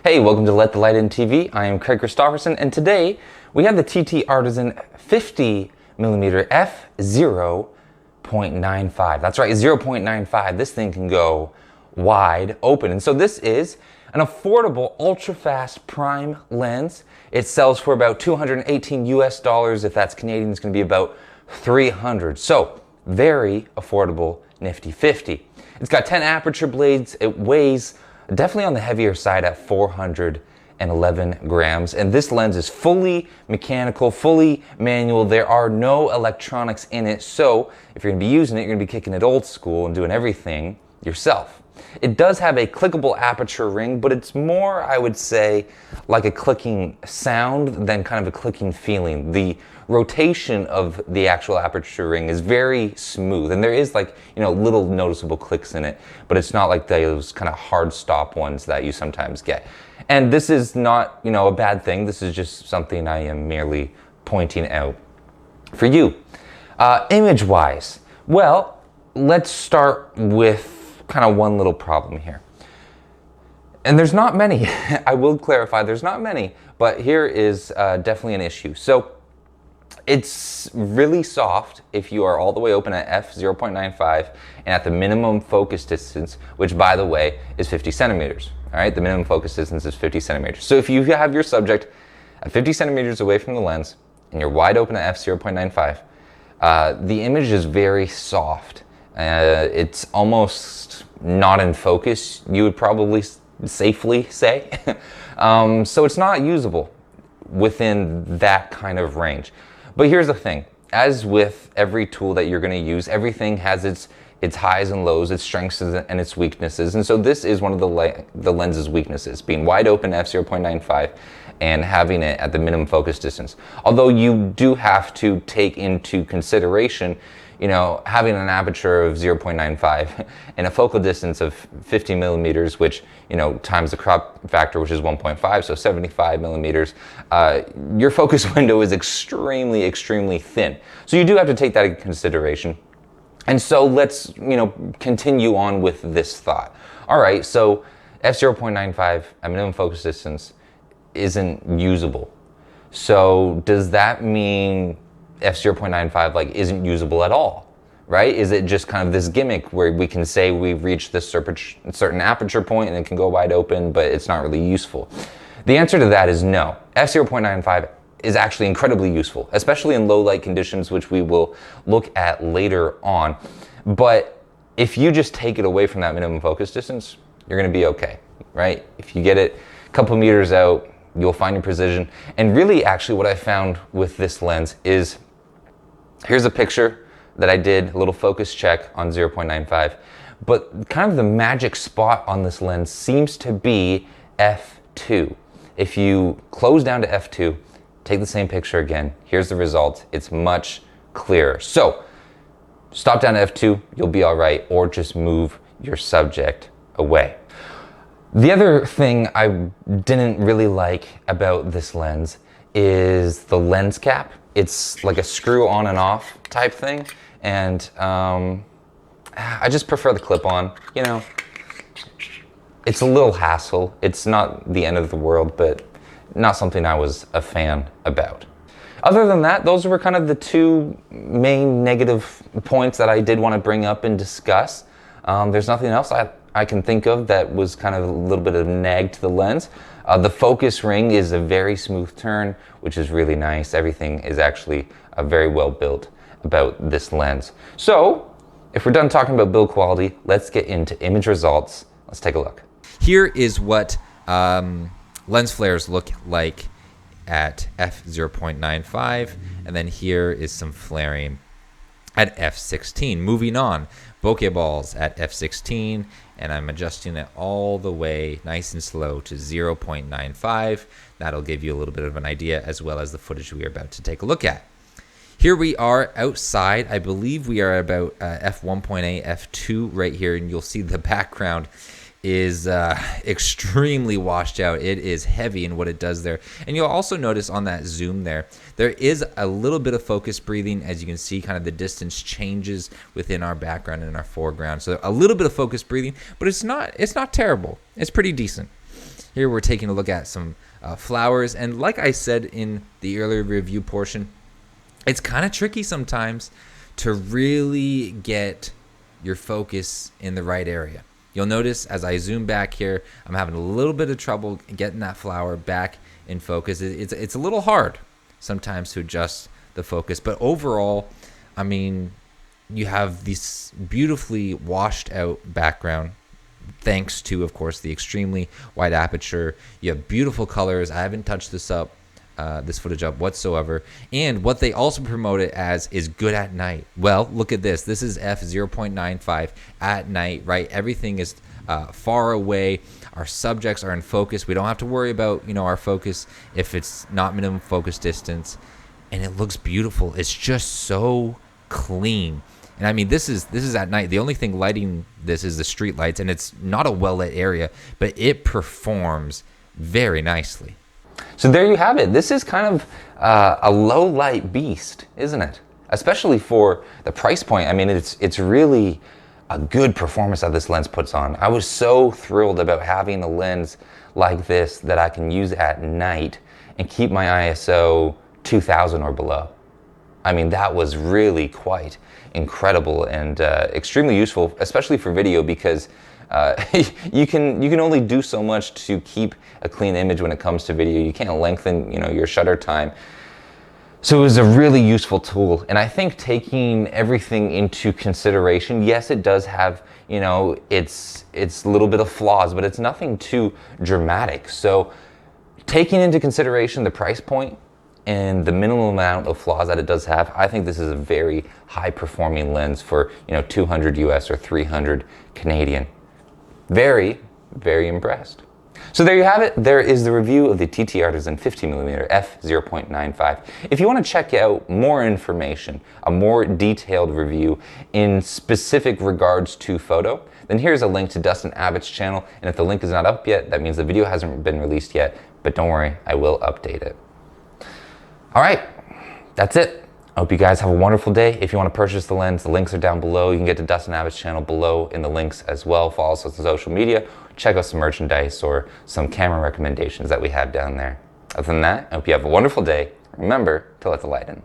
Hey, welcome to Let the Light In TV. I am Craig Christoffersen, and today we have the TTArtisan 50mm f0.95. That's right, 0.95. This thing can go wide open. And so this is an affordable, ultra-fast prime lens. It sells for about $218 US. If that's Canadian, it's going to be about 300. So very affordable, nifty 50. It's got 10 aperture blades. It weighs definitely on the heavier side at 411 grams. And this lens is fully mechanical, fully manual. There are no electronics in it. So if you're gonna be using it, you're gonna be kicking it old school and doing everything yourself. It does have a clickable aperture ring, but it's more, I would say, like a clicking sound than kind of a clicking feeling. The rotation of the actual aperture ring is very smooth, and there is little noticeable clicks in it, but it's not like those kind of hard stop ones that you sometimes get. And this is not, a bad thing. This is just something I am merely pointing out for you. Image-wise, well, let's start with kind of one little problem here. And there's not many. I will clarify, there's not many, but here is definitely an issue. So it's really soft if you are all the way open at f0.95 and at the minimum focus distance, which by the way is 50 centimeters. All right, the minimum focus distance is 50 centimeters. So if you have your subject at 50 centimeters away from the lens and you're wide open at f0.95, the image is very soft. It's almost not in focus, you would probably safely say. So it's not usable within that kind of range. But here's the thing, as with every tool that you're gonna use, everything has its highs and lows, its strengths and its weaknesses. And so this is one of the lens's weaknesses, being wide open f0.95 and having it at the minimum focus distance. Although you do have to take into consideration having an aperture of 0.95 and a focal distance of 50 millimeters, which, times the crop factor, which is 1.5, so 75 millimeters, your focus window is extremely, extremely thin. So you do have to take that into consideration. And so let's, continue on with this thought. All right, so f0.95 at minimum focus distance isn't usable. So does that mean f0.95 isn't usable at all, right? Is it just kind of this gimmick where we can say we've reached this certain aperture point and it can go wide open, but it's not really useful? The answer to that is no. f0.95 is actually incredibly useful, especially in low light conditions, which we will look at later on. But if you just take it away from that minimum focus distance, you're gonna be okay, right? If you get it a couple meters out, you'll find your precision. And really, actually, what I found with this lens is, here's a picture that I did, a little focus check on 0.95, but kind of the magic spot on this lens seems to be f2. If you close down to f2, take the same picture again, here's the result. It's much clearer. So stop down to f2, you'll be all right, or just move your subject away. The other thing I didn't really like about this lens is the lens cap. It's like a screw on and off type thing, and I just prefer the clip-on. It's a little hassle. It's not the end of the world, but not something I was a fan about. Other than that, those were kind of the two main negative points that I did want to bring up and discuss. There's nothing else I can think of that was kind of a little bit of a nag to the lens. The focus ring is a very smooth turn, which is really nice. Everything is actually very well built about this lens. So if we're done talking about build quality, let's get into image results. Let's take a look. Here is what lens flares look like at f0.95, and then here is some flaring at f16. Moving on, bokeh balls at f16, and I'm adjusting it all the way nice and slow to 0.95. That'll give you a little bit of an idea, as well as the footage we are about to take a look at. Here we are outside. I believe we are about f1.8, f2 right here, and you'll see the background is extremely washed out. It is heavy in what it does there. And you'll also notice on that zoom there is a little bit of focus breathing. As you can see, kind of the distance changes within our background and our foreground. So a little bit of focus breathing, but it's not terrible. It's pretty decent. Here we're taking a look at some flowers, and like I said in the earlier review portion, it's kind of tricky sometimes to really get your focus in the right area. You'll notice as I zoom back here, I'm having a little bit of trouble getting that flower back in focus. It's a little hard sometimes to adjust the focus, but overall, I mean, you have this beautifully washed out background thanks to, of course, the extremely wide aperture. You have beautiful colors. I haven't touched this footage up whatsoever. And what they also promote it as is good at night. Well, look at this. This is f/0.95 at night, right? Everything is far away. Our subjects are in focus. We don't have to worry about, our focus if it's not minimum focus distance. And it looks beautiful. It's just so clean. And I mean, this is at night. The only thing lighting this is the street lights, and it's not a well-lit area, but it performs very nicely. So there you have it. This is kind of a low light beast, isn't it? Especially for the price point. I mean, it's really a good performance that this lens puts on. I was so thrilled about having a lens like this that I can use at night and keep my ISO 2000 or below. I mean, that was really quite incredible and extremely useful, especially for video, because you can only do so much to keep a clean image when it comes to video. You can't lengthen, your shutter time. So it was a really useful tool, and I think taking everything into consideration, yes, it does have, its little bit of flaws, but it's nothing too dramatic. So taking into consideration the price point and the minimum amount of flaws that it does have, I think this is a very high performing lens for 200 US or 300 Canadian. Very, very impressed. So there you have it. There is the review of the TTArtisan 50mm f/0.95. If you want to check out more information, a more detailed review in specific regards to photo, then here's a link to Dustin Abbott's channel. And if the link is not up yet, that means the video hasn't been released yet, but don't worry, I will update it. All right, that's it. I hope you guys have a wonderful day. If you want to purchase the lens, the links are down below. You can get to Dustin Abbott's channel below in the links as well. Follow us on social media. Check out some merchandise or some camera recommendations that we have down there. Other than that, I hope you have a wonderful day. Remember to let the light in.